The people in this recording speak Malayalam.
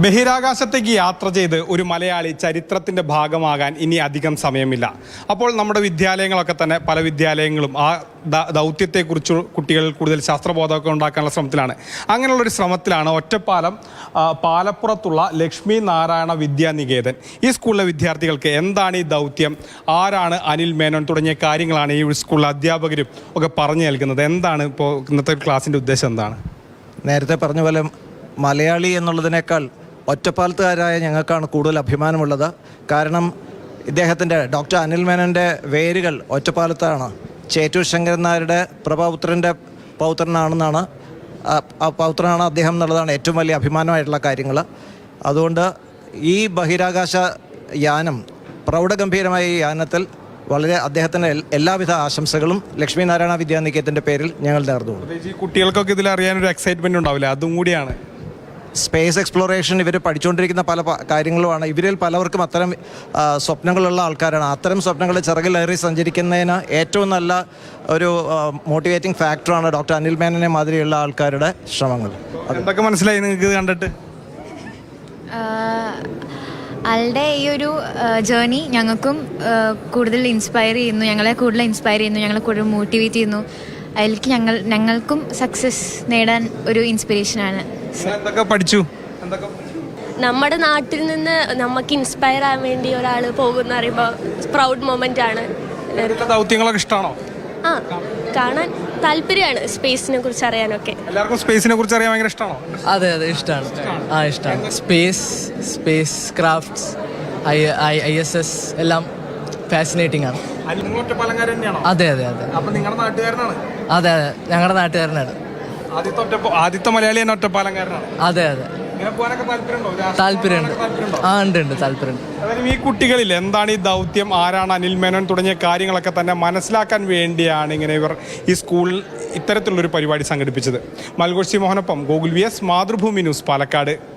ബഹിരാകാശത്തേക്ക് യാത്ര ചെയ്ത് ഒരു മലയാളി ചരിത്രത്തിൻ്റെ ഭാഗമാകാൻ ഇനി അധികം സമയമില്ല. അപ്പോൾ നമ്മുടെ വിദ്യാലയങ്ങളൊക്കെ തന്നെ പല വിദ്യാലയങ്ങളും ആ ദൗത്യത്തെക്കുറിച്ച് കുട്ടികളിൽ കൂടുതൽ ശാസ്ത്രബോധമൊക്കെ ഉണ്ടാക്കാനുള്ള ശ്രമത്തിലാണ്. അങ്ങനെയുള്ളൊരു ശ്രമത്തിലാണ് ഒറ്റപ്പാലം പാലപ്പുറത്തുള്ള ലക്ഷ്മി നാരായണ വിദ്യാനികേതൻ. ഈ സ്കൂളിലെ വിദ്യാർത്ഥികൾക്ക് എന്താണ് ഈ ദൗത്യം, ആരാണ് അനിൽ മേനോൻ തുടങ്ങിയ കാര്യങ്ങളാണ് ഈ സ്കൂളിലെ അധ്യാപകരും ഒക്കെ പറഞ്ഞു നൽകുന്നത്. എന്താണ് ഇപ്പോൾ ഇന്നത്തെ ക്ലാസ്സിൻ്റെ ഉദ്ദേശം എന്താണ്? നേരത്തെ പറഞ്ഞ പോലെ മലയാളി എന്നുള്ളതിനേക്കാൾ ഒറ്റപ്പാലത്തുകാരായ ഞങ്ങൾക്കാണ് കൂടുതൽ അഭിമാനമുള്ളത്. കാരണം ഇദ്ദേഹത്തിൻ്റെ ഡോക്ടർ അനിൽ മേനോൻ്റെ വേരുകൾ ഒറ്റപ്പാലത്താണ്. ചേറ്റൂർ ശങ്കരൻ നായരുടെ പ്രഭാപുത്രൻ്റെ പൗത്രനാണെന്നാണ് ആ പൗത്രനാണ് അദ്ദേഹം എന്നുള്ളതാണ് ഏറ്റവും വലിയ അഭിമാനമായിട്ടുള്ള കാര്യങ്ങൾ. അതുകൊണ്ട് ഈ ബഹിരാകാശ യാനം, പ്രൗഢഗംഭീരമായ ഈ യാനത്തിൽ വളരെ അദ്ദേഹത്തിൻ്റെ എല്ലാവിധ ആശംസകളും ലക്ഷ്മി നാരായണ വിദ്യാനികേതൻ്റെ പേരിൽ ഞങ്ങൾ നേർന്നു. ഈ കുട്ടികൾക്കൊക്കെ ഇതിൽ അറിയാനൊരു എക്സൈറ്റ്മെൻറ്റ് ഉണ്ടാവില്ല, അതും കൂടിയാണ്. സ്പേസ് എക്സ്പ്ലോറേഷൻ ഇവർ പഠിച്ചുകൊണ്ടിരിക്കുന്ന പല കാര്യങ്ങളുമാണ്. ഇവരിൽ പലവർക്കും അത്തരം സ്വപ്നങ്ങളുള്ള ആൾക്കാരാണ്. അത്തരം സ്വപ്നങ്ങളെ ചിറകിലേറി സഞ്ചരിക്കുന്നതിന് ഏറ്റവും നല്ല ഒരു മോട്ടിവേറ്റിംഗ് ഫാക്ടറാണ് ഡോക്ടർ അനിൽ മേനോനെ മാതിരിയുള്ള ആൾക്കാരുടെ ശ്രമങ്ങൾ. എന്തൊക്കെ മനസ്സിലായി നിങ്ങൾക്ക് കണ്ടിട്ട്? ആളുടെ ഈ ഒരു ജേർണി ഞങ്ങൾക്കും കൂടുതൽ ഇൻസ്പയർ ചെയ്യുന്നു, ഞങ്ങളെ കൂടുതൽ ഇൻസ്പയർ ചെയ്യുന്നു, ഞങ്ങളെ കൂടുതൽ മോട്ടിവേറ്റ് ചെയ്യുന്നു. അതിലേക്ക് ഞങ്ങൾക്കും സക്സസ് നേടാൻ ഒരു ഇൻസ്പിറേഷനാണ്. എന്തൊക്കെ പഠിച്ചു? നമ്മുടെ നാട്ടിൽ നിന്ന് നമുക്ക് ഇൻസ്പയർ ആവാൻ വേണ്ടി ഒരാൾ പോകുന്ന പറയുമ്പോൾ പ്രൗഡ് മൊമെന്റ് ആണ്. ദൗത്യങ്ങളൊക്കെ ഇഷ്ടമാണോ? ആ, കാണാൻ താല്പര്യമാണ്. സ്പേസിനെ കുറിച്ച് അറിയാനൊക്കെ എല്ലാവർക്കും സ്പേസിനെ കുറിച്ച് അറിയാൻ ഭയങ്കര ഇഷ്ടമാണോ? അതെ ഇഷ്ടമാണ്. ഇഷ്ടമാണ്. സ്പേസ് ക്രാഫ്റ്റ്സ്, ISS എല്ലാം ഫാസിനേറ്റിംഗ് ആണ്. അതെ നിങ്ങളുടെ നാട്ടുകാരനാണ്? അതെ ഞങ്ങളുടെ നാട്ടുകാരനാണ്. ആദ്യത്തെ മലയാളി തന്നെ ഒറ്റപ്പാലംകാരനാണ്. അതെ താല്പര്യമുണ്ട്. ഉണ്ട് താല്പര്യമുണ്ട്. അതായത് ഈ കുട്ടികളിൽ എന്താണ് ഈ ദൗത്യം, ആരാണ് അനിൽ മേനോൻ തുടങ്ങിയ കാര്യങ്ങളൊക്കെ തന്നെ മനസ്സിലാക്കാൻ വേണ്ടിയാണ് ഇങ്ങനെ ഇവർ ഈ സ്കൂളിൽ ഇത്തരത്തിലുള്ളൊരു പരിപാടി സംഘടിപ്പിച്ചത്. മൽഗോഷി മോഹനൊപ്പം ഗോകുൽ VS, മാതൃഭൂമി ന്യൂസ്, പാലക്കാട്.